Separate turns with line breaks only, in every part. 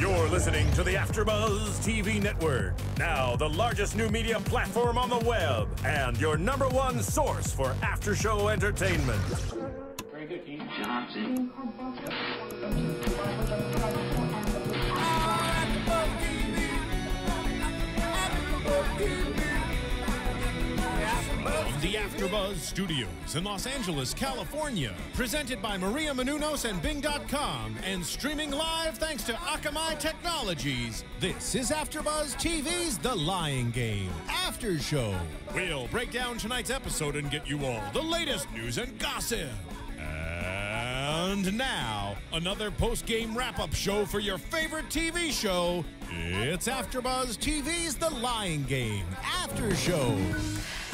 You're listening to the AFTERBUZZ TV network, now the largest new media platform on the web, and your #1 source for after-show entertainment.
Very good, Keith Johnson.
The AFTERBUZZ Studios in Los Angeles, California. Presented by Maria Menounos and Bing.com and streaming live thanks to Akamai Technologies. This is AFTERBUZZ TV's The Lying Game After Show. We'll break down tonight's episode and get you all the latest news and gossip. And now, another post-game wrap-up show for your favorite TV show. It's AFTERBUZZ TV's The Lying Game After Show.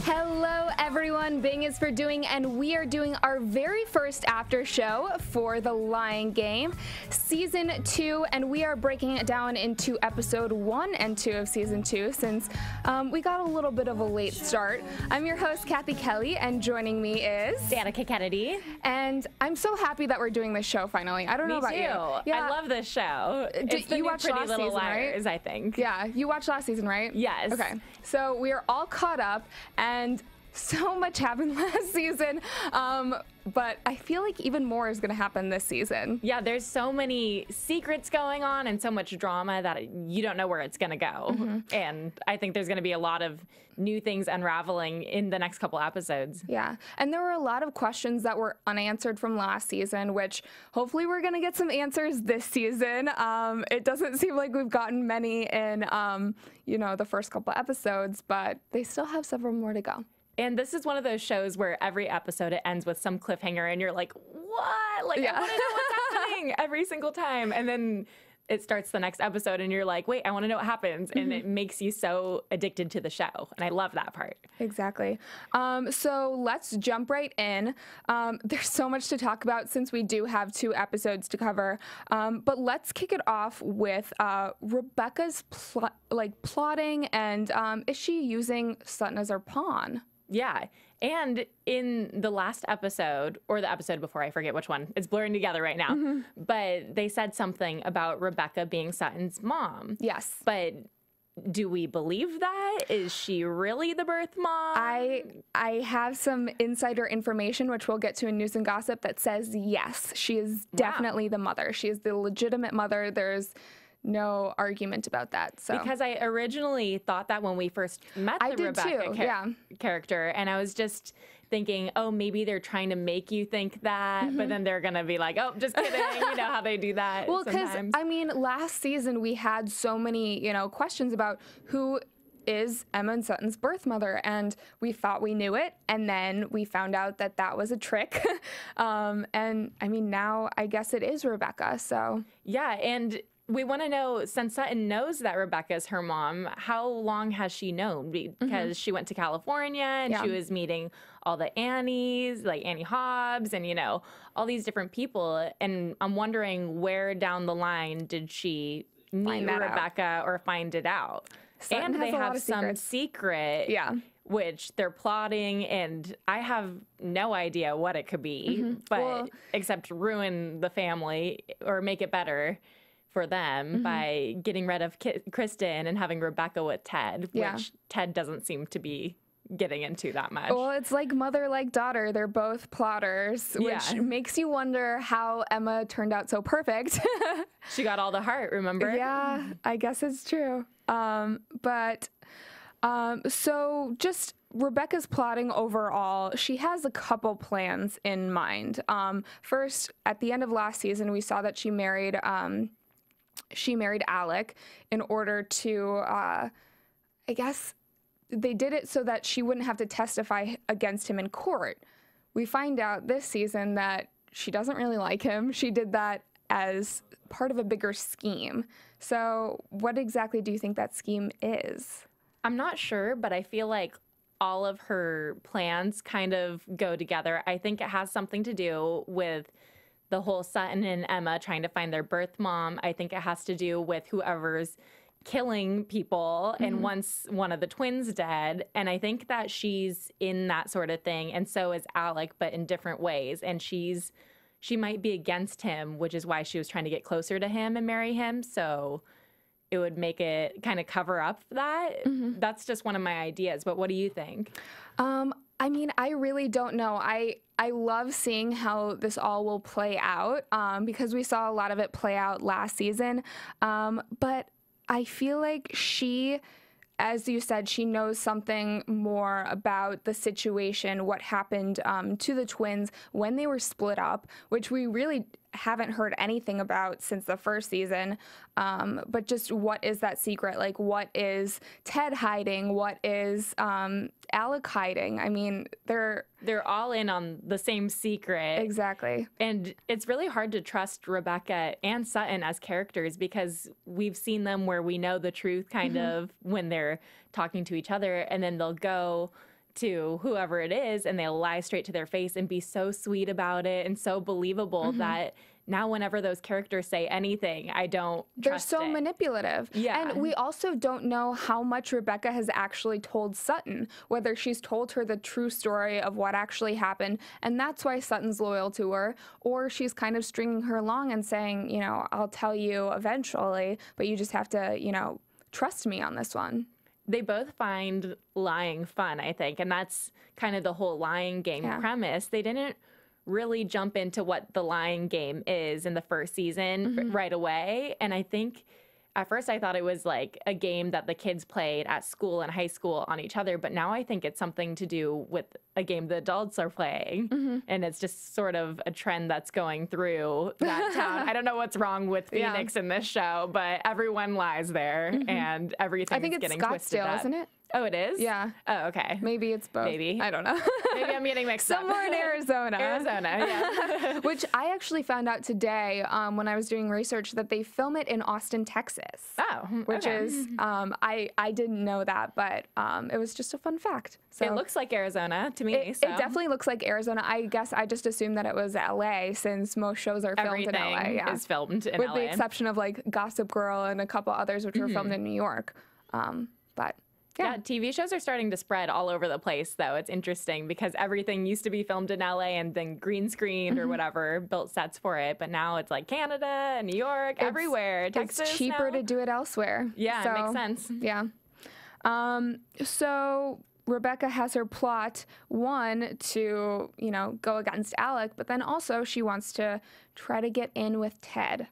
Hello everyone, Bing is for doing, and we are doing our very first after show for The Lying Game, Season 2, and we are breaking it down into Episode 1 and 2 of Season 2 since we got a little bit of a late start. I'm your host, Cathy Kelley, and joining me is...
Danica Kennedy.
And I'm so happy that we're doing this show finally. I don't know about
you.
Yeah.
I love this show. It's the
you
new
watched
Pretty
last
Little
season,
Liars,
right?
I think.
Yeah, you watched last season, right?
Yes.
Okay, so we are all caught up, and so much happened last season, but I feel like even more is going to happen this season.
Yeah, there's so many secrets going on and so much drama that you don't know where it's going to go. Mm-hmm. And I think there's going to be a lot of new things unraveling in the next couple episodes.
Yeah, and there were a lot of questions that were unanswered from last season, which hopefully we're going to get some answers this season. It doesn't seem like we've gotten many in, the first couple episodes, but they still have several more to go.
And this is one of those shows where every episode it ends with some cliffhanger and you're like, what? Like,
yeah.
I want to know what's happening every single time. And then it starts the next episode and you're like, wait, I want to know what happens. And it makes you so addicted to the show. And I love that part.
Exactly. So let's jump right in. There's so much to talk about since we do have 2 episodes to cover. But let's kick it off with Rebecca's plotting, and is she using Sutton as her pawn?
Yeah. And in the last episode, or the episode before, I forget which one, it's blurring together right now, but they said something about Rebecca being Sutton's mom.
Yes.
But do we believe that? Is she really the birth mom?
I have some insider information, which we'll get to in news and gossip, that says yes, she is definitely the mother. She is the legitimate mother. There's no argument about that. So
because I originally thought that when we first met the Rebecca character, and I was just thinking, oh, maybe they're trying to make you think that, but then they're gonna be like, oh, just kidding. You know how they do that.
Well, because I mean, last season we had so many questions about who is Emma and Sutton's birth mother, and we thought we knew it, and then we found out that that was a trick. And I mean, now I guess it is Rebecca. So
yeah, and we want to know, since Sutton knows that Rebecca's her mom, how long has she known? Because she went to California and she was meeting all the Annies, like Annie Hobbs, and, all these different people. And I'm wondering where down the line did she meet Rebecca or find it out?
Sutton
and they have some secret, which they're plotting, and I have no idea what it could be, but except ruin the family or make it better for them by getting rid of Kristin and having Rebecca with Ted, which Ted doesn't seem to be getting into that much.
Well, it's like mother, like daughter. They're both plotters, which makes you wonder how Emma turned out so perfect.
She got all the heart, remember?
Yeah, I guess it's true. So just Rebecca's plotting overall, she has a couple plans in mind. First, at the end of last season, we saw that she married Alec in order to, I guess they did it so that she wouldn't have to testify against him in court. We find out this season that she doesn't really like him. She did that as part of a bigger scheme. So what exactly do you think that scheme is?
I'm not sure, but I feel like all of her plans kind of go together. I think it has something to do with the whole Sutton and Emma trying to find their birth mom. I think it has to do with whoever's killing people and once one of the twins dead. And I think that she's in that sort of thing. And so is Alec, but in different ways. And she's she might be against him, which is why she was trying to get closer to him and marry him. So it would make it kind of cover up that. That's just one of my ideas. But what do you think?
I mean, I really don't know. I love seeing how this all will play out because we saw a lot of it play out last season. But I feel like she, as you said, she knows something more about the situation, what happened to the twins when they were split up, which we really haven't heard anything about since the first season. But just what is that secret? Like, what is Ted hiding? What is Alec hiding? I mean, they're
all in on the same secret.
Exactly.
And it's really hard to trust Rebecca and Sutton as characters because we've seen them where we know the truth kind of when they're talking to each other, and then they'll go to whoever it is and they'll lie straight to their face and be so sweet about it and so believable that now whenever those characters say anything, I don't trust
They're so
it.
manipulative.
Yeah.
And we also don't know how much Rebecca has actually told Sutton, whether she's told her the true story of what actually happened, and that's why Sutton's loyal to her, or she's kind of stringing her along and saying, you know, I'll tell you eventually, but you just have to, you know, trust me on this one.
They both find lying fun, I think, and that's kind of the whole lying game premise. They didn't really jump into what the lying game is in the first season right away, and I think at first I thought it was like a game that the kids played at school and high school on each other, but now I think it's something to do with a game the adults are playing, and it's just sort of a trend that's going through that town. I don't know what's wrong with Phoenix in this show, but everyone lies there, and everything's getting twisted up.
I think it's Scottsdale, isn't it?
Oh, it is?
Yeah.
Oh, okay.
Maybe it's both.
Maybe.
I don't know.
Maybe I'm getting mixed up.
Somewhere in Arizona.
Arizona, yeah.
Which I actually found out today when I was doing research that they film it in Austin, Texas.
Oh,
which is, I didn't know that, but it was just a fun fact. So
it looks like Arizona to me.
It definitely looks like Arizona. I guess I just assumed that it was LA since most shows are filmed in LA. Yeah.
Is filmed in
With
LA.
the exception of like Gossip Girl and a couple others which were filmed in New York. But
yeah, TV shows are starting to spread all over the place, though. It's interesting because everything used to be filmed in LA and then green screened or whatever, built sets for it. But now it's like Canada and New York, everywhere. Texas
it's cheaper
now.
to do it elsewhere.
Yeah,
so,
it makes sense.
Yeah. So Rebecca has her plot, one, to, you know, go against Alec, but then also she wants to try to get in with Ted.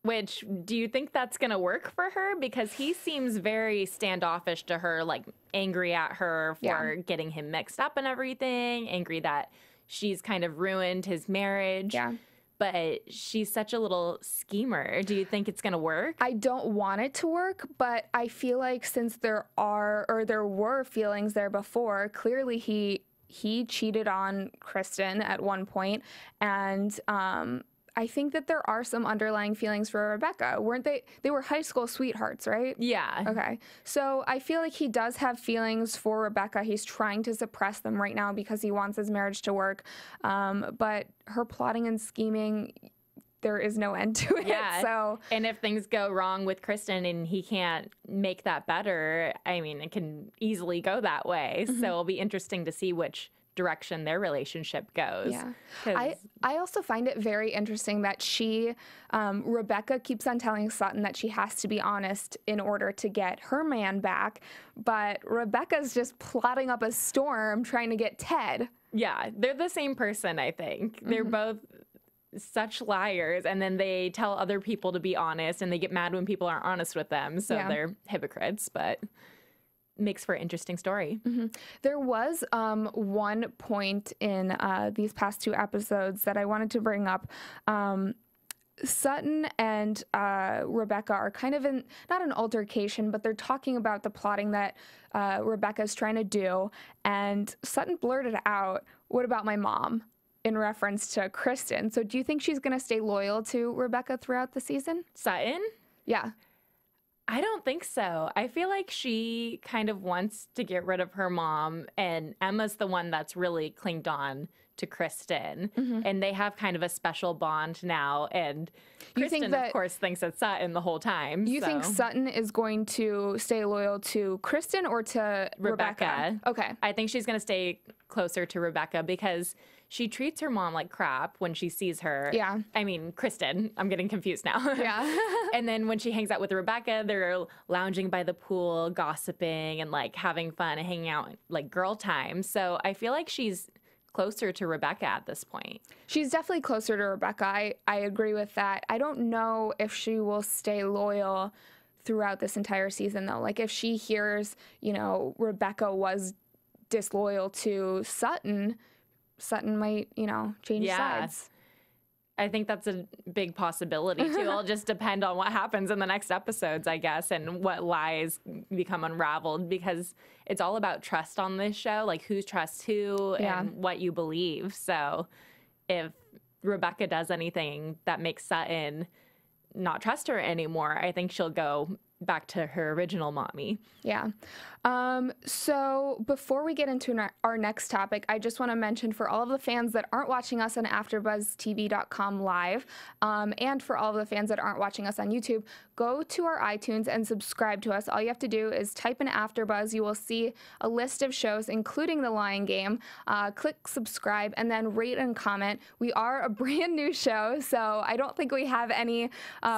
Which, do you think that's going to work for her? Because he seems very standoffish to her, like angry at her for getting him mixed up and everything, angry that she's kind of ruined his marriage.
Yeah.
But she's such a little schemer. Do you think it's going to work?
I don't want it to work, but I feel like since there were feelings there before, clearly he cheated on Kristin at one point, and I think that there are some underlying feelings for Rebecca. Weren't they? They were high school sweethearts, right?
Yeah.
Okay. So I feel like he does have feelings for Rebecca. He's trying to suppress them right now because he wants his marriage to work. But her plotting and scheming, there is no end to it.
Yeah.
So,
and if things go wrong with Kristin and he can't make that better, I mean, it can easily go that way. So it'll be interesting to see which direction their relationship goes.
Yeah. I also find it very interesting that Rebecca keeps on telling Sutton that she has to be honest in order to get her man back, but Rebecca's just plotting up a storm trying to get Ted.
Yeah, they're the same person, I think. They're both such liars, and then they tell other people to be honest, and they get mad when people aren't honest with them, so they're hypocrites, but makes for an interesting story.
There was one point in these past two episodes that I wanted to bring up. Sutton and Rebecca are kind of in, not an altercation, but they're talking about the plotting that Rebecca's trying to do, and Sutton blurted out, "What about my mom?" in reference to Kristin. So do you think she's going to stay loyal to Rebecca throughout the season?
Sutton?
Yeah.
I don't think so. I feel like she kind of wants to get rid of her mom, and Emma's the one that's really clinged on to Kristin, and they have kind of a special bond now. And Kristin, of course, thinks it's Sutton the whole time.
You think Sutton is going to stay loyal to Kristin or to Rebecca? Okay.
I think she's going to stay closer to Rebecca because she treats her mom like crap when she sees her.
Yeah.
I mean, Kristin. I'm getting confused now.
Yeah.
And then when she hangs out with Rebecca, they're lounging by the pool, gossiping, and like having fun and hanging out like girl time. So I feel like she's closer to Rebecca at this point.
She's definitely closer to Rebecca. I agree with that. I don't know if she will stay loyal throughout this entire season, though. Like, if she hears, you know, Rebecca was disloyal to Sutton, Sutton might, you know, change sides.
I think that's a big possibility, too. It'll just depend on what happens in the next episodes, I guess, and what lies become unraveled, because it's all about trust on this show, like who trusts who and what you believe. So if Rebecca does anything that makes Sutton not trust her anymore, I think she'll go back to her original mommy.
Yeah. So before we get into our next topic, I just want to mention for all of the fans that aren't watching us on AfterBuzzTV.com live, and for all of the fans that aren't watching us on YouTube, go to our iTunes and subscribe to us. All you have to do is type in AfterBuzz. You will see a list of shows, including The Lying Game. Click subscribe and then rate and comment. We are a brand new show, so I don't think we have any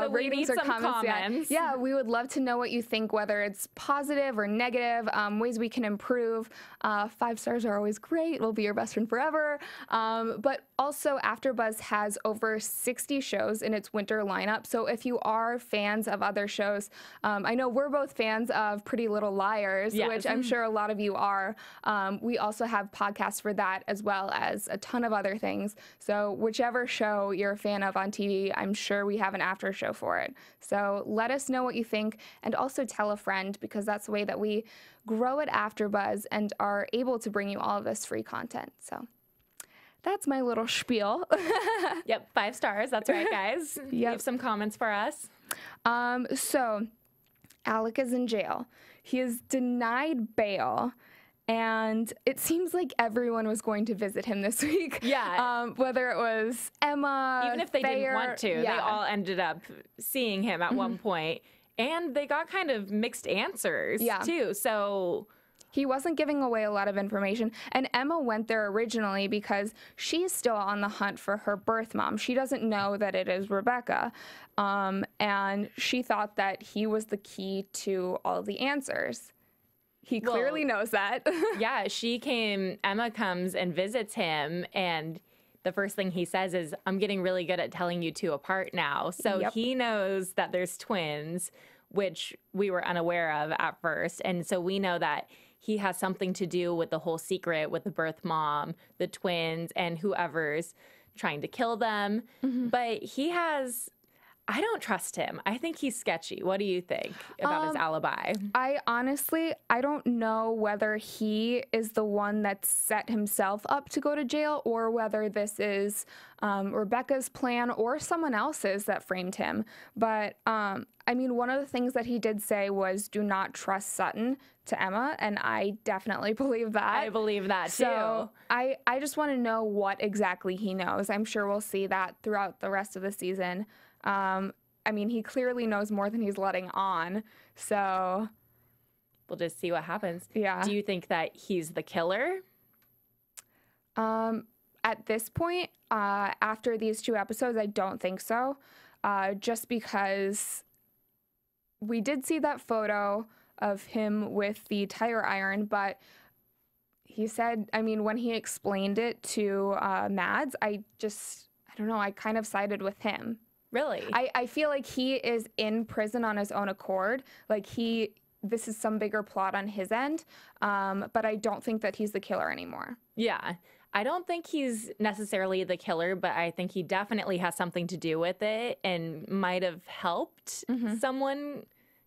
ratings or comments yet. Yeah, we would love to know what you think, whether it's positive or negative, ways we can improve. 5 stars are always great. We'll be your best friend forever. But also, AfterBuzz has over 60 shows in its winter lineup. So if you are fans of other shows, I know we're both fans of Pretty Little Liars, which I'm sure a lot of you are. We also have podcasts for that, as well as a ton of other things. So whichever show you're a fan of on TV, I'm sure we have an after show for it. So let us know what you think, and also tell a friend, because that's the way that we grow at AfterBuzz and are able to bring you all of this free content. So that's my little spiel.
Yep, 5 stars. That's right, guys. Leave some comments for us.
So Alec is in jail. He is denied bail. And it seems like everyone was going to visit him this week.
Yeah.
Whether it was Emma,
even if they didn't want to, they all ended up seeing him at one point. And they got kind of mixed answers, too. So
he wasn't giving away a lot of information. And Emma went there originally because she's still on the hunt for her birth mom. She doesn't know that it is Rebecca. And she thought that he was the key to all of the answers. He clearly knows that.
Yeah, Emma comes and visits him, and the first thing he says is, I'm getting really good at telling you two apart now. So he knows that there's twins, which we were unaware of at first. And so we know that he has something to do with the whole secret with the birth mom, the twins, and whoever's trying to kill them. But I don't trust him. I think he's sketchy. What do you think about his alibi?
I don't know whether he is the one that set himself up to go to jail, or whether this is Rebecca's plan or someone else's that framed him. But I mean, one of the things that he did say was, do not trust Sutton to Emma, and I definitely believe that.
I believe that, too.
So I just want to know what exactly he knows. I'm sure we'll see that throughout the rest of the season. I mean, he clearly knows more than he's letting on, so
we'll just see what happens.
Yeah.
Do you think that he's the killer?
At this point, after these 2 episodes, I don't think so. Just because we did see that photo of him with the tire iron, but he said, I mean, when he explained it to Mads, I don't know, I kind of sided with him.
Really?
I feel like he is in prison on his own accord. Like this is some bigger plot on his end, but I don't think that he's the killer anymore.
Yeah. I don't think he's necessarily the killer, but I think he definitely has something to do with it and might have helped someone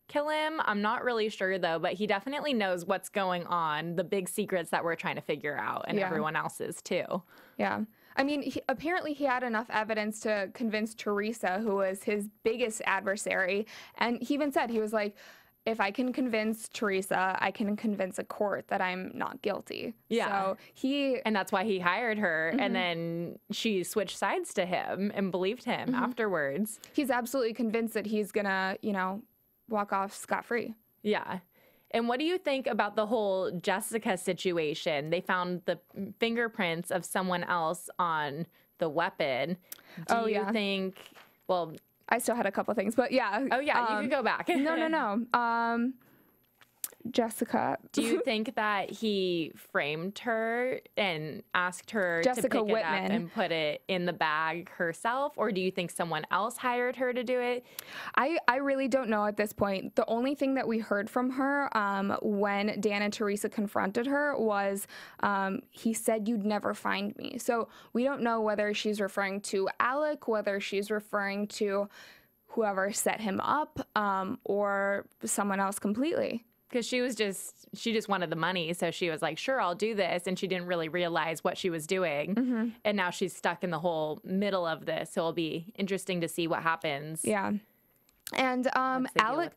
kill him. I'm not really sure, though, but he definitely knows what's going on, the big secrets that we're trying to figure out, and everyone else's, too.
Yeah. I mean, apparently he had enough evidence to convince Teresa, who was his biggest adversary. And he even said, he was like, if I can convince Teresa, I can convince a court that I'm not guilty.
Yeah.
So
and that's why he hired her. And then she switched sides to him and believed him afterwards.
He's absolutely convinced that he's gonna, you know, walk off scot-free.
Yeah. And what do you think about the whole Jessica situation? They found the fingerprints of someone else on the weapon. Do you think, well,
I still had a couple things, but yeah.
Oh, yeah, you can go back.
No. Jessica.
Do you think that he framed her and asked her
Jessica
to pick
Whitman.
it up and put it in the bag herself? Or do you think someone else hired her to do it?
I really don't know at this point. The only thing that we heard from her when Dan and Teresa confronted her was he said, "You'd never find me." So we don't know whether she's referring to Alec, whether she's referring to whoever set him up, or someone else completely.
Because she just wanted the money, so she was like, sure, I'll do this, and she didn't really realize what she was doing. And now she's stuck in the whole middle of this, so it'll be interesting to see what happens.
Yeah. And Alec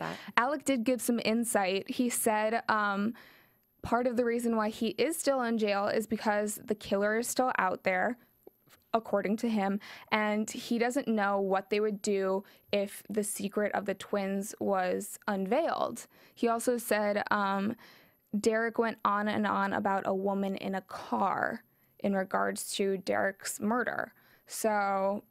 did give some insight. He said part of the reason why he is still in jail is because the killer is still out there, according to him, and he doesn't know what they would do if the secret of the twins was unveiled. He also said Derek went on and on about a woman in a car in regards to Derek's murder. So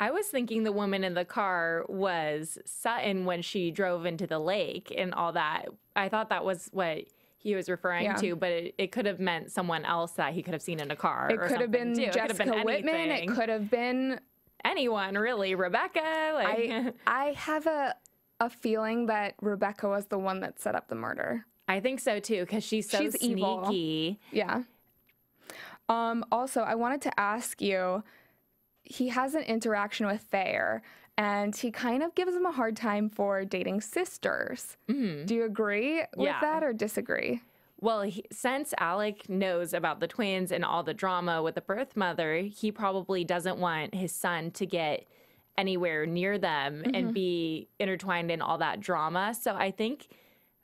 I was thinking the woman in the car was Sutton when she drove into the lake and all that. I thought that was what he was referring to, but it could have meant someone else that he could have seen in a car.
It could have been Jessica Whitman. It could have been
anyone, really. Rebecca.
I have a feeling that Rebecca was the one that set up the murder.
I think so too, because she's so sneaky.
Evil. Yeah. Also, I wanted to ask you, he has an interaction with Thayer, and he kind of gives him a hard time for dating sisters. Do you agree with that or disagree?
Well, since Alec knows about the twins and all the drama with the birth mother, he probably doesn't want his son to get anywhere near them and be intertwined in all that drama. So I think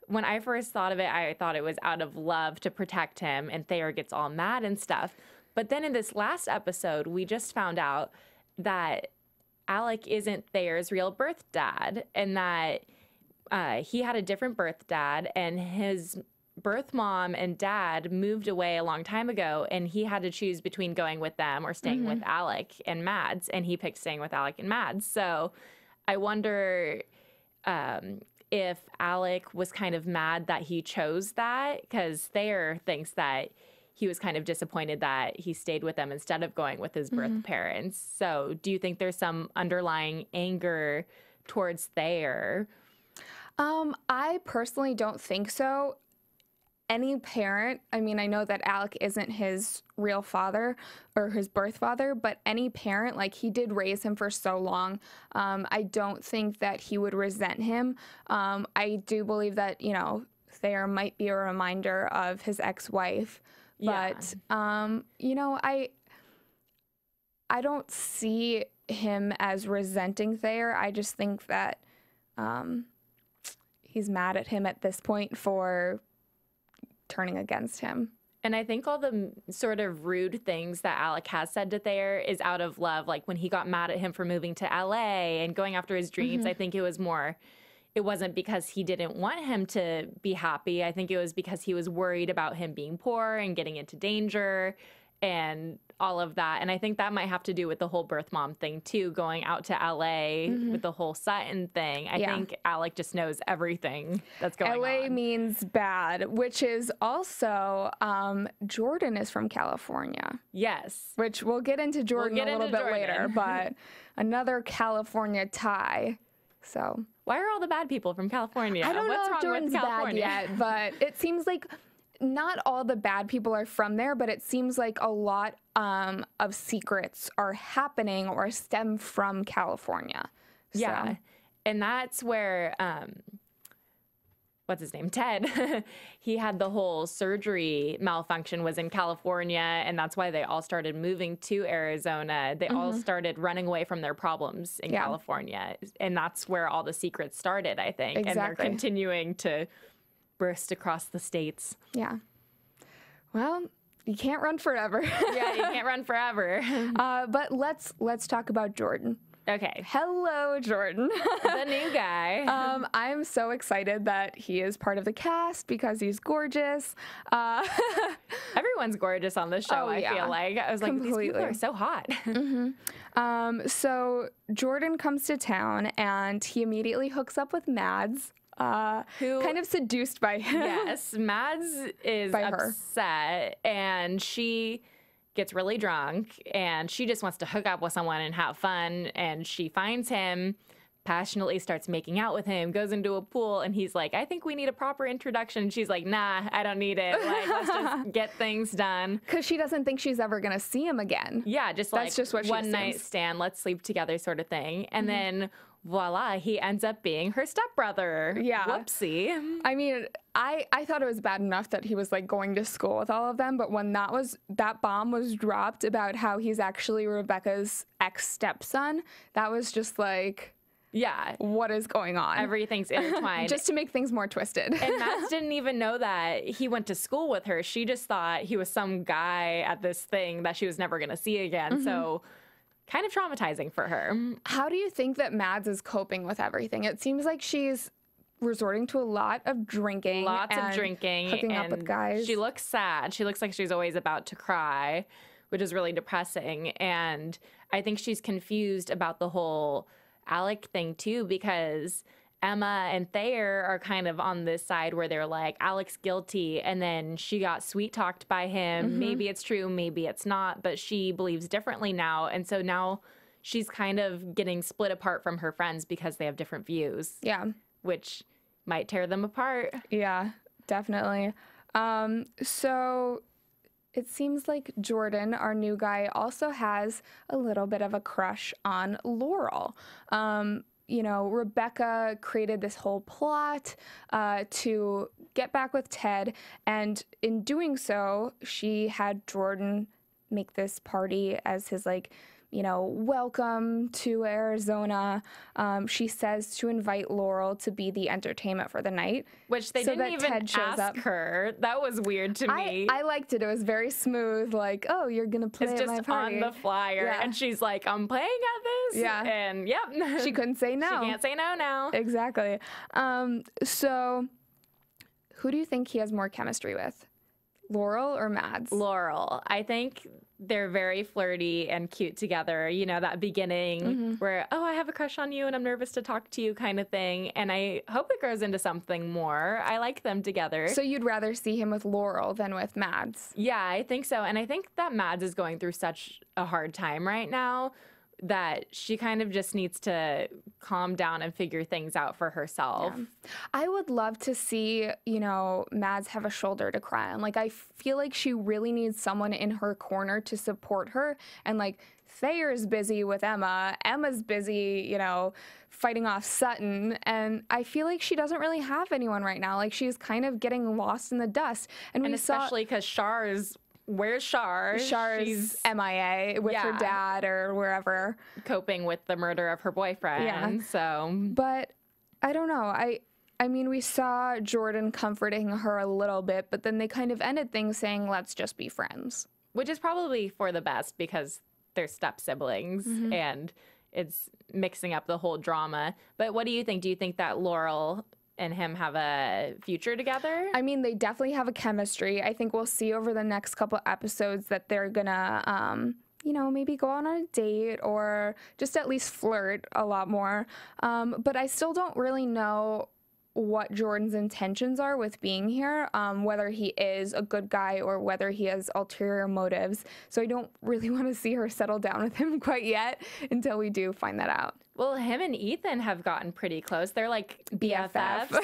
when I first thought of it, I thought it was out of love to protect him, and Thayer gets all mad and stuff. But then in this last episode, we just found out that Alec isn't Thayer's real birth dad, and that he had a different birth dad, and his birth mom and dad moved away a long time ago, and he had to choose between going with them or staying with Alec and Mads, and he picked staying with Alec and Mads. So I wonder if Alec was kind of mad that he chose that, because Thayer thinks that he was kind of disappointed that he stayed with them instead of going with his birth parents. So do you think there's some underlying anger towards Thayer?
I personally don't think so. Any parent, I mean, I know that Alec isn't his real father or his birth father, but any parent, like, he did raise him for so long. I don't think that he would resent him. I do believe that, you know, Thayer might be a reminder of his ex-wife. But, you know, I don't see him as resenting Thayer. I just think that he's mad at him at this point for turning against him.
And I think all the sort of rude things that Alec has said to Thayer is out of love. Like when he got mad at him for moving to LA and going after his dreams, I think it was more... It wasn't because he didn't want him to be happy. I think it was because he was worried about him being poor and getting into danger and all of that. And I think that might have to do with the whole birth mom thing too, going out to LA with the whole Sutton thing. I think Alec just knows everything that's going on.
LA means bad, which is also Jordan is from California.
Yes.
Which we'll get into Jordan a little bit later, but another California tie. So
why are all the bad people from California?
I don't
What's
know if
wrong
Jordan's
with California?
bad yet, but it seems like not all the bad people are from there, but it seems like a lot of secrets are happening or stem from California.
Yeah, and that's where what's his name? Ted. He had the whole surgery malfunction, was in California, and that's why they all started moving to Arizona. They all started running away from their problems in California. And that's where all the secrets started, I think.
Exactly.
And they're continuing to burst across the states.
Yeah. Well, you can't run forever.
Yeah, you can't run forever.
But let's talk about Jordan.
Okay.
Hello, Jordan.
The new guy.
I'm so excited that he is part of the cast because he's gorgeous.
Everyone's gorgeous on this show, I feel like. I was like, these people are so hot.
So Jordan comes to town and he immediately hooks up with Mads, who kind of seduced by him.
Yes, Mads is upset and she gets really drunk and she just wants to hook up with someone and have fun, and she finds him, passionately starts making out with him, goes into a pool, and he's like, I think we need a proper introduction. She's like, nah, I don't need it. Like, let's just get things done.
Because she doesn't think she's ever going to see him again.
Yeah, just
That's just what she
one
assumes.
night stand, let's sleep together sort of thing. And then voila, he ends up being her stepbrother.
Yeah.
Whoopsie.
I mean, I thought it was bad enough that he was like going to school with all of them, but when that bomb was dropped about how he's actually Rebecca's ex-stepson, that was just like,
yeah,
what is going on?
Everything's intertwined.
Just to make things more twisted.
And Mads didn't even know that he went to school with her. She just thought he was some guy at this thing that she was never going to see again. So kind of traumatizing for her.
How do you think that Mads is coping with everything? It seems like she's resorting to a lot of drinking.
Hooking
up with guys.
She looks sad. She looks like she's always about to cry, which is really depressing. And I think she's confused about the whole Alec thing too, because Emma and Thayer are kind of on this side where they're like, Alec's guilty, and then she got sweet-talked by him. Maybe it's true, maybe it's not, but she believes differently now. And so now she's kind of getting split apart from her friends because they have different views.
Yeah.
Which might tear them apart.
Yeah, definitely. So it seems like Jordan, our new guy, also has a little bit of a crush on Laurel. You know, Rebecca created this whole plot to get back with Ted, and in doing so, she had Jordan make this party as his, like, you know, welcome to Arizona. She says to invite Laurel to be the entertainment for the night.
Which they didn't even ask her. That was weird to me.
I liked it. It was very smooth. Like, oh, you're going to play at my party.
It's just on the flyer.
Yeah.
And she's like, I'm playing at this.
Yeah.
And yep.
She couldn't say no.
She can't say no now.
Exactly. So who do you think he has more chemistry with? Laurel or Mads?
Laurel. I think they're very flirty and cute together. You know, that beginning where, oh, I have a crush on you and I'm nervous to talk to you kind of thing. And I hope it grows into something more. I like them together.
So you'd rather see him with Laurel than with Mads?
Yeah, I think so. And I think that Mads is going through such a hard time right now that she kind of just needs to calm down and figure things out for herself.
Yeah. I would love to see, you know, Mads have a shoulder to cry on. Like, I feel like she really needs someone in her corner to support her. And, like, Thayer's busy with Emma. Emma's busy, you know, fighting off Sutton. And I feel like she doesn't really have anyone right now. Like, she's kind of getting lost in the dust. And
especially because where's Char?
She's MIA with her dad or wherever.
Coping with the murder of her boyfriend.
Yeah.
So.
But I don't know. I mean, we saw Jordan comforting her a little bit, but then they kind of ended things saying, let's just be friends.
Which is probably for the best because they're step siblings and it's mixing up the whole drama. But what do you think? Do you think that Laurel and him have a future together?
I mean, they definitely have a chemistry. I think we'll see over the next couple episodes that they're gonna, you know, maybe go on a date or just at least flirt a lot more. But I still don't really know what Jordan's intentions are with being here, whether he is a good guy or whether he has ulterior motives. So I don't really want to see her settle down with him quite yet until we do find that out.
Well, him and Ethan have gotten pretty close. They're like BFFs.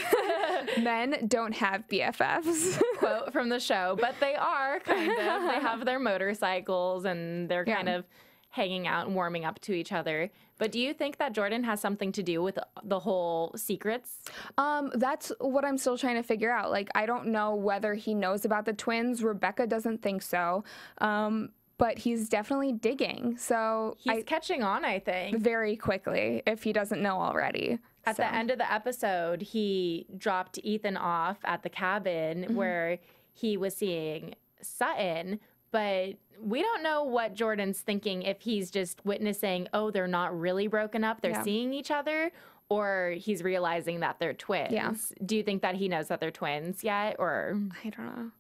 Men don't have BFFs.
Quote from the show, but they are kind of. They have their motorcycles and they're kind of hanging out and warming up to each other. But do you think that Jordan has something to do with the whole secrets?
That's what I'm still trying to figure out. Like, I don't know whether he knows about the twins. Rebecca doesn't think so. But he's definitely digging. So
he's catching on, I think.
Very quickly, if he doesn't know already.
At the end of the episode, he dropped Ethan off at the cabin where he was seeing Sutton, but we don't know what Jordan's thinking, if he's just witnessing, oh, they're not really broken up, they're seeing each other, or he's realizing that they're twins. Yeah. Do you think that he knows that they're twins yet, or?
I don't know.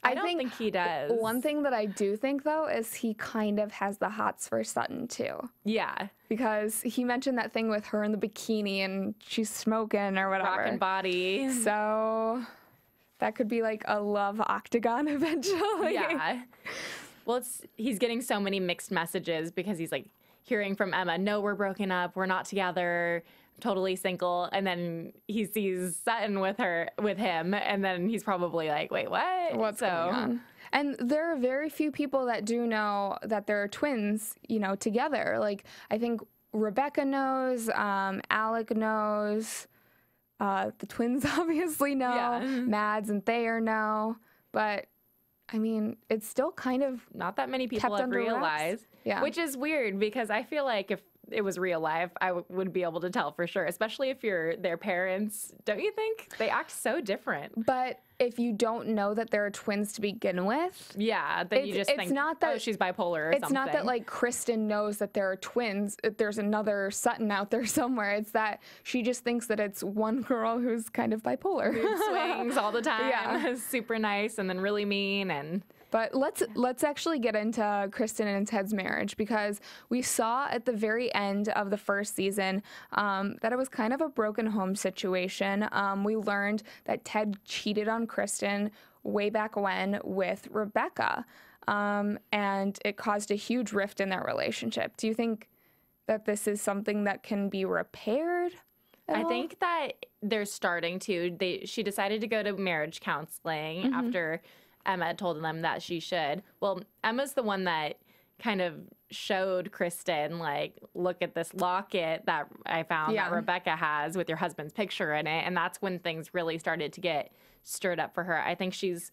I don't think he does.
One thing that I do think, though, is he kind of has the hots for Sutton, too.
Yeah.
Because he mentioned that thing with her in the bikini and she's smoking or whatever.
Rockin' body.
So that could be like a love octagon eventually.
Yeah. Well, he's getting so many mixed messages because he's like hearing from Emma, no, we're broken up, we're not together, totally single, and then he sees Sutton with him, and then he's probably like, wait, what?
What's going on? And there are very few people that do know that they're twins, together. Like, I think Rebecca knows, Alec knows, the twins obviously know, Mads and Thayer know, but I mean, it's still kind of
not that many people have realized, which is weird because I feel like if it was real life, I would be able to tell for sure, especially if you're their parents. Don't you think? They act so different.
But if you don't know that they're twins to begin with,
then you just think, not that, oh, she's bipolar or something.
It's not that, like, Kristin knows that there are twins. There's another Sutton out there somewhere. It's that she just thinks that it's one girl who's kind of bipolar.
Mood swings all the time. Super nice and then really mean and...
But let's actually get into Kristin and Ted's marriage, because we saw at the very end of the first season that it was kind of a broken home situation. We learned that Ted cheated on Kristin way back when with Rebecca, and it caused a huge rift in their relationship. Do you think that this is something that can be repaired?
I think that they're starting to. She decided to go to marriage counseling after Emma told them that she should. Well, Emma's the one that kind of showed Kristin, like, look at this locket that I found that Rebecca has with your husband's picture in it. And that's when things really started to get stirred up for her. I think she's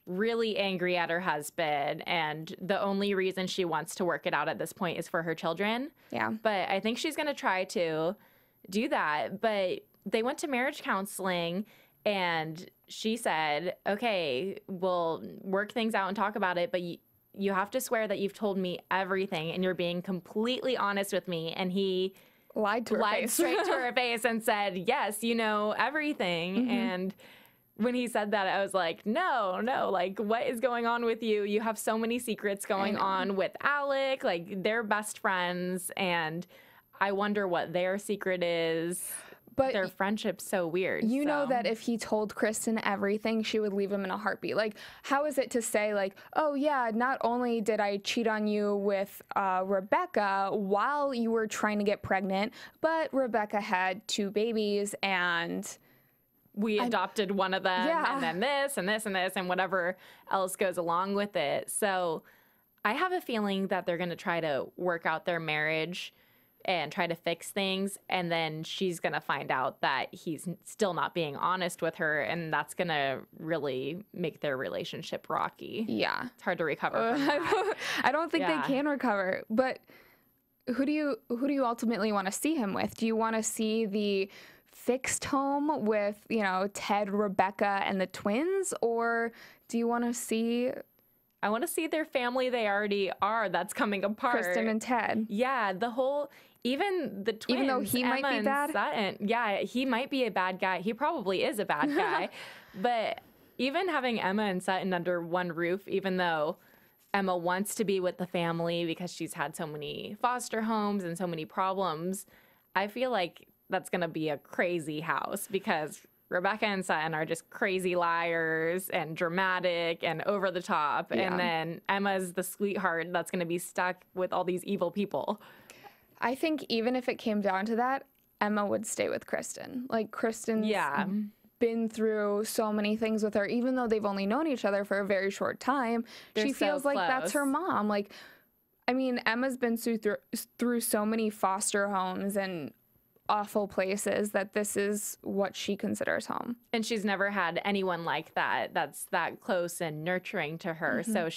really angry at her husband, and the only reason she wants to work it out at this point is for her children. Yeah. But I think she's going to try to do that. But they went to marriage counseling, and she said, okay, we'll work things out and talk about it, but you have to swear that you've told me everything and you're being completely honest with me. And he lied straight to her face and said, yes, you know everything. And when he said that, I was like, no, like, what is going on with you? You have so many secrets going on with Alec. Like, they're best friends, and I wonder what their secret is. But their friendship's so weird.
You know that if he told Kristin everything, she would leave him in a heartbeat. Like, how is it to say, like, oh, yeah, not only did I cheat on you with Rebecca while you were trying to get pregnant, but Rebecca had 2 babies and...
we adopted one of them, and then this and this and this and whatever else goes along with it. So I have a feeling that they're going to try to work out their marriage and try to fix things, and then she's going to find out that he's still not being honest with her, and that's going to really make their relationship rocky. Yeah. It's hard to recover from that.
I don't think they can recover, but who do you ultimately want to see him with? Do you want to see the fixed home with, Ted, Rebecca, and the twins, or do you want to see...
I want to see their family they already are that's coming apart.
Kristin and Ted.
Yeah, even the twins.
Even though he might be bad?
Sutton, yeah, he might be a bad guy. He probably is a bad guy. But even having Emma and Sutton under one roof, even though Emma wants to be with the family because she's had so many foster homes and so many problems, I feel like that's going to be a crazy house because Rebecca and Sutton are just crazy liars and dramatic and over the top. Yeah. And then Emma's the sweetheart that's going to be stuck with all these evil people.
I think even if it came down to that, Emma would stay with Kristin. Like, Kristin's been through so many things with her, even though they've only known each other for a very short time. She feels like that's her mom. Like, I mean, Emma's been through so many foster homes and awful places that this is what she considers home.
And she's never had anyone like that that's that close and nurturing to her. So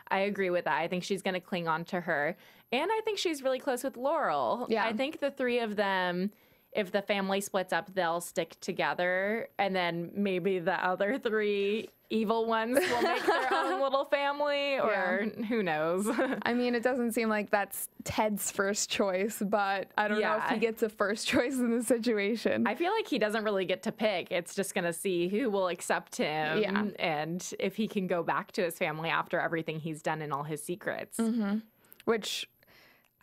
I agree with that. I think she's going to cling on to her. And I think she's really close with Laurel.
Yeah.
I think the three of them, if the family splits up, they'll stick together. And then maybe the other three evil ones will make their own little family, or who knows.
I mean, it doesn't seem like that's Ted's first choice, but I don't know if he gets a first choice in this situation.
I feel like he doesn't really get to pick. It's just going to see who will accept him and if he can go back to his family after everything he's done and all his secrets.
Which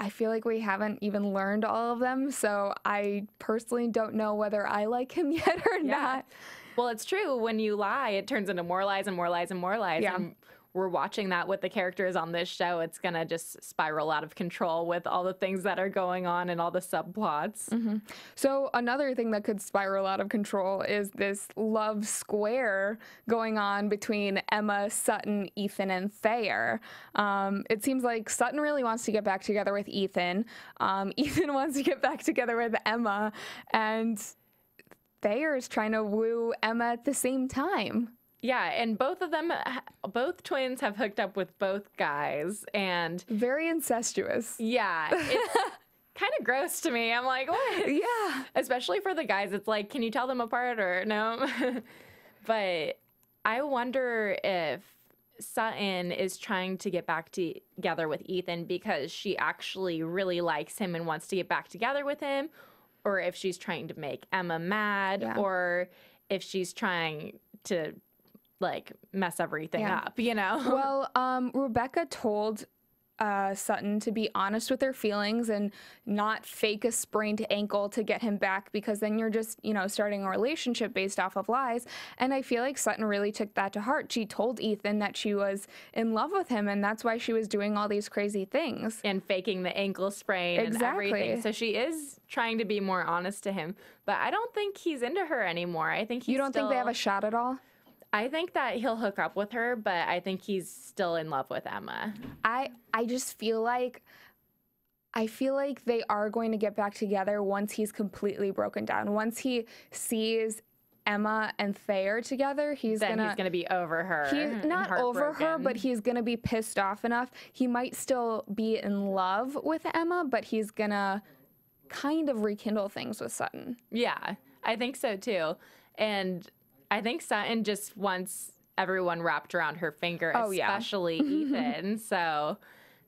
I feel like we haven't even learned all of them, so I personally don't know whether I like him yet or not.
Well, it's true. When you lie, it turns into more lies and more lies and more lies.
Yeah.
And we're watching that with the characters on this show. It's going to just spiral out of control with all the things that are going on and all the subplots.
So another thing that could spiral out of control is this love square going on between Emma, Sutton, Ethan, and Thayer. It seems like Sutton really wants to get back together with Ethan. Ethan wants to get back together with Emma. And Thayer is trying to woo Emma at the same time.
Yeah, and both of them, both twins have hooked up with both guys, and
very incestuous.
Yeah, it's kind of gross to me. I'm like, what?
Yeah.
Especially for the guys, it's like, can you tell them apart or no? But I wonder if Sutton is trying to get back together with Ethan because she actually really likes him and wants to get back together with him, or if she's trying to make Emma mad, or if she's trying to like mess everything up, you know?
Well, Rebecca told Sutton to be honest with her feelings and not fake a sprained ankle to get him back, because then you're just, you know, starting a relationship based off of lies. And I feel like Sutton really took that to heart. She told Ethan that she was in love with him, and that's why she was doing all these crazy things.
And faking the ankle sprain and everything. So she is trying to be more honest to him. But I don't think he's into her anymore. I think he's
You don't think they have a shot at all?
I think that he'll hook up with her, but I think he's still in love with Emma.
I just feel like they are going to get back together once he's completely broken down. Once he sees Emma and Thayer together, he's gonna
be over her.
He's not over her, but he's gonna be pissed off enough. He might still be in love with Emma, but he's gonna kind of rekindle things with Sutton.
Yeah, I think so too. And I think Sutton just wants everyone wrapped around her finger, especially Ethan. So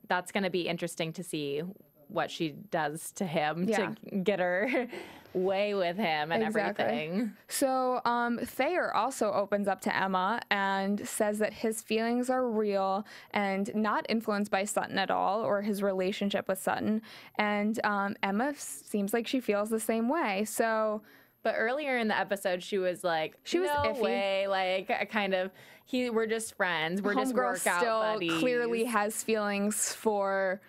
that's going to be interesting to see what she does to him to get her way with him and everything.
So Thayer also opens up to Emma and says that his feelings are real and not influenced by Sutton at all, or his relationship with Sutton. And Emma seems like she feels the same way. So...
But earlier in the episode, she was like, no
iffy.
way, like, kind of, we're just friends. We're just workout buddies.
Still clearly has feelings for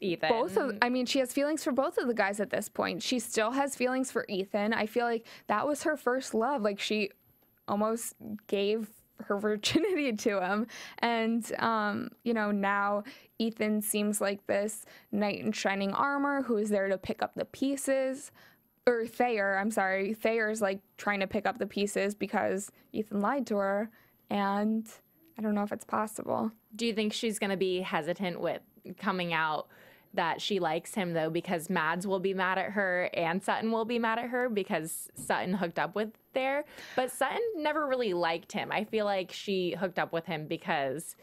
Ethan.
She has feelings for both of the guys at this point. She still has feelings for Ethan. I feel like that was her first love. Like, she almost gave her virginity to him. And, now Ethan seems like this knight in shining armor who is there to pick up the pieces. Or Thayer, I'm sorry. Thayer's like trying to pick up the pieces because Ethan lied to her, and I don't know if it's possible.
Do you think she's going to be hesitant with coming out that she likes him, though, because Mads will be mad at her and Sutton will be mad at her because Sutton hooked up with Thayer? But Sutton never really liked him. I feel like she hooked up with him because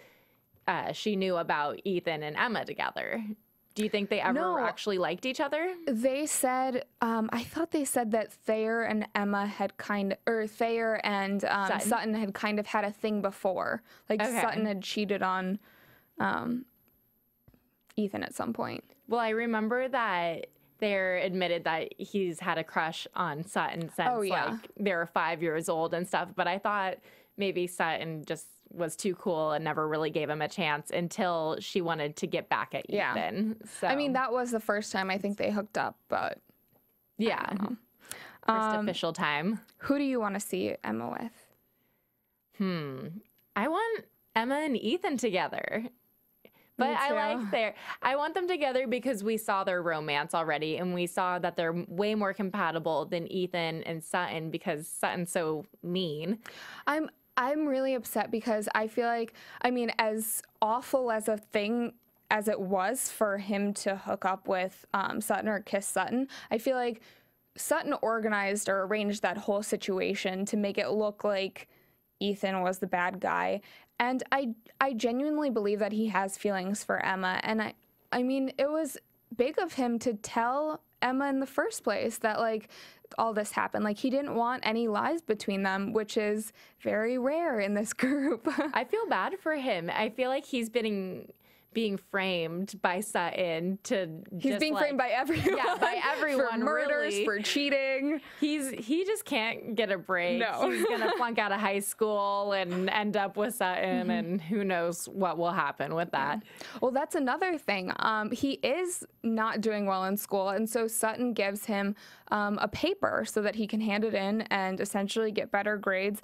she knew about Ethan and Emma together. Do you think they ever actually liked each other?
They said, I thought they said that Thayer and Emma had Thayer and Sutton had kind of had a thing before. Like Sutton had cheated on Ethan at some point.
Well, I remember that Thayer admitted that he's had a crush on Sutton since like they were 5 years old and stuff. But I thought maybe Sutton just was too cool and never really gave him a chance until she wanted to get back at Ethan. So
I mean, that was the first time I think they hooked up, but
yeah. First official time.
Who do you want to see Emma with?
I want Emma and Ethan together. But I want them together because we saw their romance already, and we saw that they're way more compatible than Ethan and Sutton because Sutton's so mean.
I'm really upset because I feel like, I mean, as awful as a thing as it was for him to hook up with Sutton or kiss Sutton, I feel like Sutton organized or arranged that whole situation to make it look like Ethan was the bad guy. And I genuinely believe that he has feelings for Emma. And I mean, it was big of him to tell Emma in the first place that, like, all this happened. Like, he didn't want any lies between them, which is very rare in this group.
I feel bad for him. I feel like he's being framed by Sutton
He's being framed by everyone.
Yeah, by everyone.
For murders,
really.
For cheating.
He just can't get a break.
No.
He's gonna flunk out of high school and end up with Sutton, and who knows what will happen with that.
Well, that's another thing. He is not doing well in school, and so Sutton gives him a paper so that he can hand it in and essentially get better grades.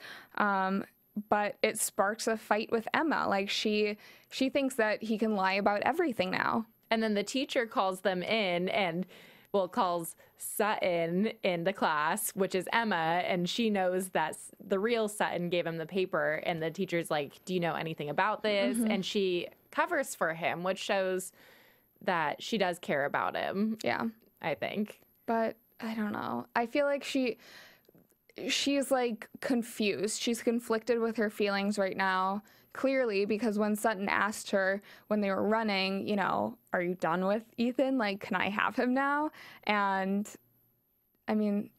But it sparks a fight with Emma. Like, she thinks that he can lie about everything now.
And then the teacher calls them in and, well, calls Sutton into class, which is Emma, and she knows that the real Sutton gave him the paper, and the teacher's like, do you know anything about this? And she covers for him, which shows that she does care about him.
Yeah.
I think.
But I don't know. I feel like she's like confused. She's conflicted with her feelings right now, clearly, because when Sutton asked her when they were running, you know, are you done with Ethan? Like, can I have him now? And I mean,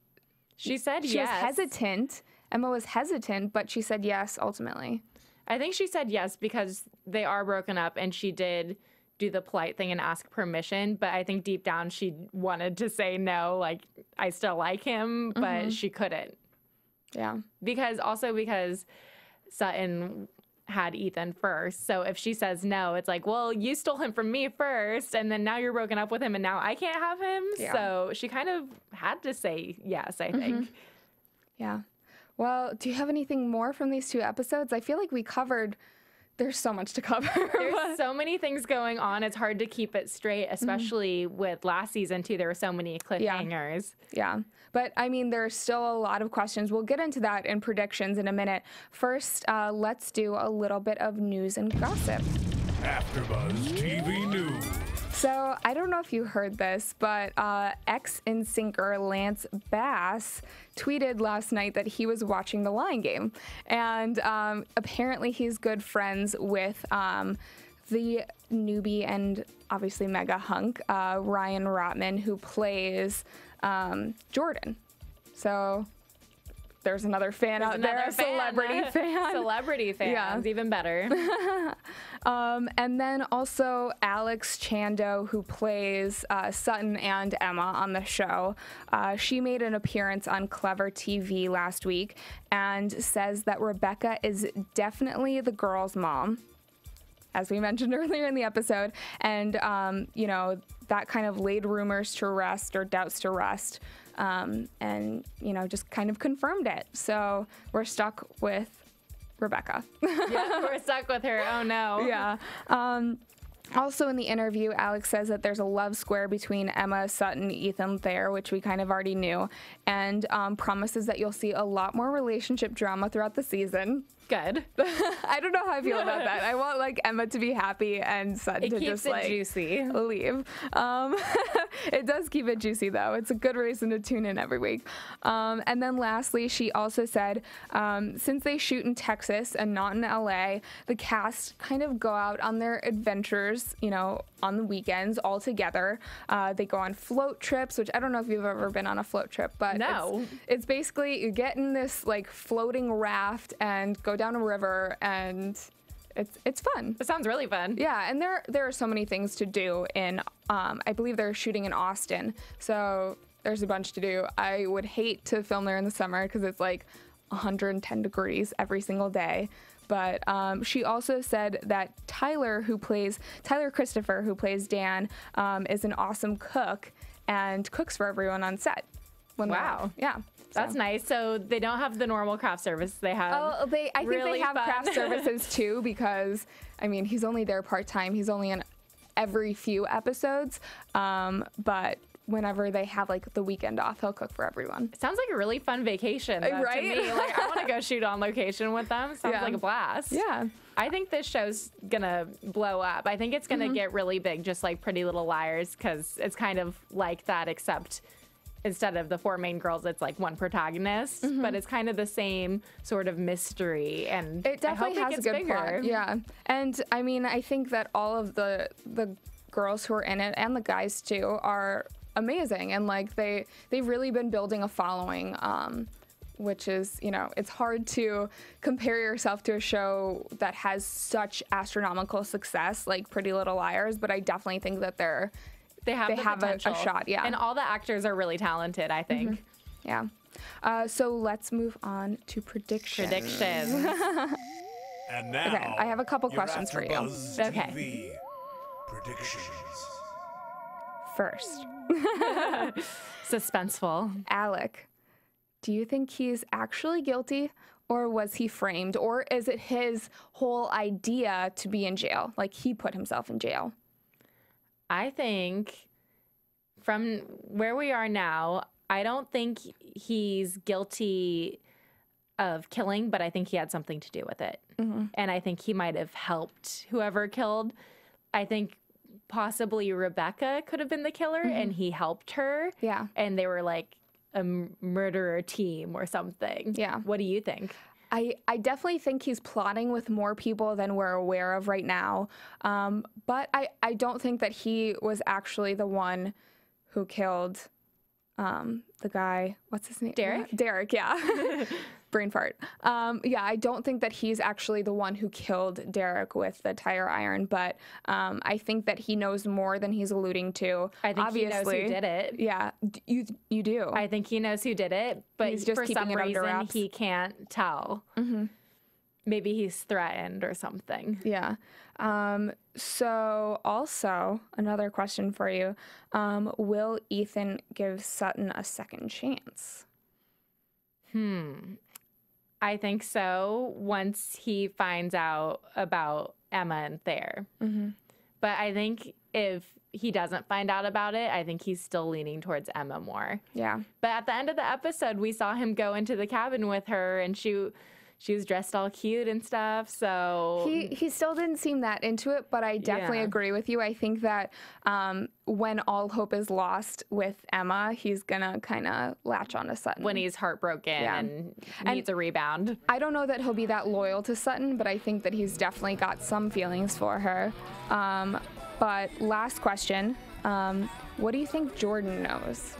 she said yes.
She was hesitant. Emma was hesitant, but she said yes ultimately.
I think she said yes because they are broken up, and she did do the polite thing and ask permission, but I think deep down she wanted to say no, like, I still like him, but she couldn't.
Yeah.
Because Sutton had Ethan first. So if she says no, it's like, well, you stole him from me first, and then now you're broken up with him, and now I can't have him. Yeah. So she kind of had to say yes, I think.
Yeah. Well, do you have anything more from these two episodes? I feel like we covered... There's so much to cover.
There's so many things going on. It's hard to keep it straight, especially with last season, too. There were so many cliffhangers.
Yeah. But, I mean, there's still a lot of questions. We'll get into that in predictions in a minute. First, let's do a little bit of news and gossip.
AfterBuzz TV News.
So, I don't know if you heard this, but ex-NSYNCer Lance Bass tweeted last night that he was watching The Lying Game. And apparently he's good friends with the newbie and obviously mega hunk, Ryan Rotman, who plays Jordan. So... There's another fan out there, a celebrity fan.
Celebrity fans, even better.
And then also Alex Chando, who plays Sutton and Emma on the show. She made an appearance on Clever TV last week and says that Rebecca is definitely the girl's mom, as we mentioned earlier in the episode. And, you know, that kind of laid rumors to rest or doubts to rest. And, you know, just kind of confirmed it. So we're stuck with Rebecca.
Yeah, we're stuck with her. Oh, no.
Yeah. Also in the interview, Alex says that there's a love square between Emma, Sutton, Ethan Thayer, which we kind of already knew, and promises that you'll see a lot more relationship drama throughout the season.
Good.
I don't know how I feel about that. I want, like, Emma to be happy and Sutton to just, like,
juicy.
Leave. It does keep it juicy, though. It's a good reason to tune in every week. And then lastly, she also said, since they shoot in Texas and not in LA, the cast kind of go out on their adventures, you know, on the weekends all together. They go on float trips, which I don't know if you've ever been on a float trip, but
no.
It's basically you get in this, like, floating raft and go down a river, and it's fun.
It sounds really fun.
Yeah, and there are so many things to do in I believe they're shooting in Austin, so there's a bunch to do. I would hate to film there in the summer because it's like 110 degrees every single day. But she also said that Tyler Christopher, who plays Dan, is an awesome cook and cooks for everyone on set,
Wow.
Yeah.
That's nice. So they don't have the normal craft service. They have.
I think
really
they have
fun
craft services too, because I mean he's only there part-time. He's only in every few episodes, but whenever they have like the weekend off, he'll cook for everyone.
Sounds like a really fun vacation, though,
right?
To me. Like, I want to go shoot on location with them. Sounds like a blast.
Yeah.
I think this show's gonna blow up. I think it's gonna get really big, just like Pretty Little Liars, because it's kind of like that, except instead of the 4 main girls, it's like one protagonist, but it's kind of the same sort of mystery, and
It definitely has a good plot. Yeah, and I mean, I think that all of the girls who are in it and the guys too are amazing, and like they've really been building a following. Which is, you know, it's hard to compare yourself to a show that has such astronomical success like Pretty Little Liars, but I definitely think that they have a shot, yeah.
And all the actors are really talented, I think.
Yeah. So let's move on to predictions.
And now,
Okay, I have a couple questions for you.
AFTERBUZZ
Okay.
TV predictions.
First,
Suspenseful.
Alec, do you think he's actually guilty, or was he framed, or is it his whole idea to be in jail? Like he put himself in jail?
I think from where we are now, I don't think he's guilty of killing, but I think he had something to do with it. And I think he might have helped whoever killed. I think possibly Rebecca could have been the killer and he helped her.
Yeah.
And they were like a murderer team or something.
Yeah.
What do you think?
I definitely think he's plotting with more people than we're aware of right now. But I don't think that he was actually the one who killed the guy. What's his name?
Derek?
Derek, yeah. Brain fart. Yeah, I don't think that he's actually the one who killed Derek with the tire iron, but I think that he knows more than he's alluding to.
I think
Obviously,
he knows who did it.
Yeah, you do.
I think he knows who did it, but
He's just
for
keeping
some
it under
reason
wraps.
he can't tell. Maybe he's threatened or something.
Yeah. So also another question for you. Will Ethan give Sutton a second chance?
I think so, once he finds out about Emma and Thayer. But I think if he doesn't find out about it, I think he's still leaning towards Emma more.
Yeah.
But at the end of the episode, we saw him go into the cabin with her, and she was dressed all cute and stuff, so...
He still didn't seem that into it, but I definitely agree with you. I think that when all hope is lost with Emma, he's going to kind of latch onto Sutton.
When he's heartbroken and needs a rebound.
I don't know that he'll be that loyal to Sutton, but I think that he's definitely got some feelings for her. But last question, what do you think Jordan knows?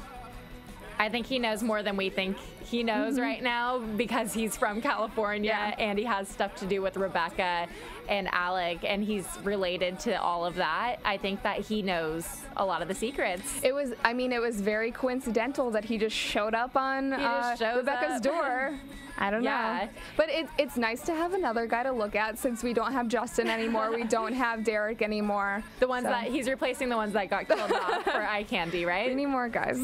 I think he knows more than we think he knows right now, because he's from California and he has stuff to do with Rebecca and Alec, and he's related to all of that. I think that he knows a lot of the secrets.
It was very coincidental that he just showed up on Rebecca's door. I don't know. But it's nice to have another guy to look at, since we don't have Justin anymore. We don't have Derek anymore.
The ones that he's replacing the ones that got killed off for eye candy, right?
We need more guys.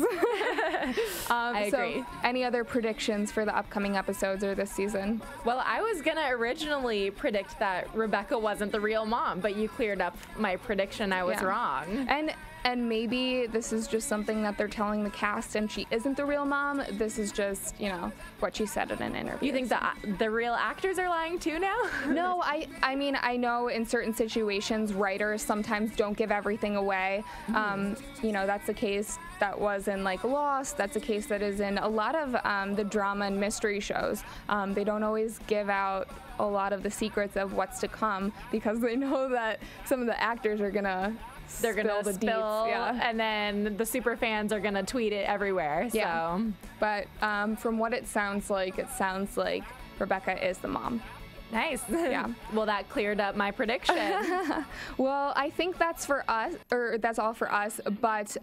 I agree.
So, any other predictions for the upcoming episodes or this season?
Well, I was going to originally predict that Rebecca wasn't the real mom, but you cleared up my prediction. I was wrong.
And maybe this is just something that they're telling the cast, and she isn't the real mom. This is just, what she said in an interview.
You think the real actors are lying too now?
No, I mean, I know in certain situations, writers sometimes don't give everything away. That's a case that was in like Lost. That's a case that is in a lot of the drama and mystery shows. They don't always give out a lot of the secrets of what's to come, because they know that some of the actors are gonna spill,
and then the super fans are gonna tweet it everywhere.
Yeah.
So,
but from what it sounds like Rebecca is the mom.
Nice.
Yeah.
Well, that cleared up my prediction.
Well, I think that's for us, or that's all for us, but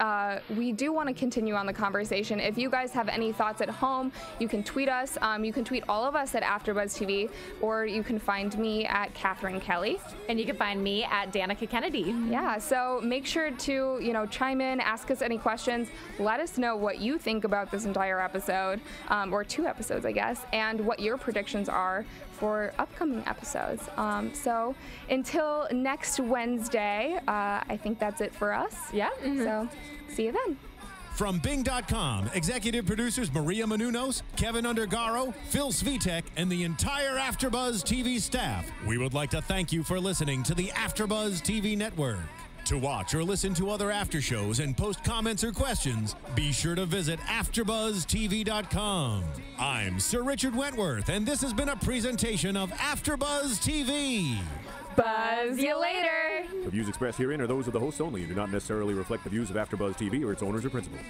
we do want to continue on the conversation. If you guys have any thoughts at home, you can tweet us. You can tweet all of us at AFTERBUZZ TV, or you can find me at Cathy Kelley.
And you can find me at Danica Kennedy.
Yeah, so make sure to, chime in, ask us any questions, let us know what you think about this entire episode, or 2 episodes, I guess, and what your predictions are for upcoming episodes. So until next Wednesday, I think that's it for us.
Yeah.
So see you then.
From Bing.com, executive producers Maria Menounos, Kevin Undergaro, Phil Svitek, and the entire AFTERBUZZ TV staff, we would like to thank you for listening to the AFTERBUZZ TV network. To watch or listen to other after shows and post comments or questions, be sure to visit AFTERBUZZTV.com. I'm Sir Richard Wentworth, and this has been a presentation of AFTERBUZZ TV.
Buzz you later.
The views expressed herein are those of the hosts only and do not necessarily reflect the views of AFTERBUZZ TV or its owners or principals.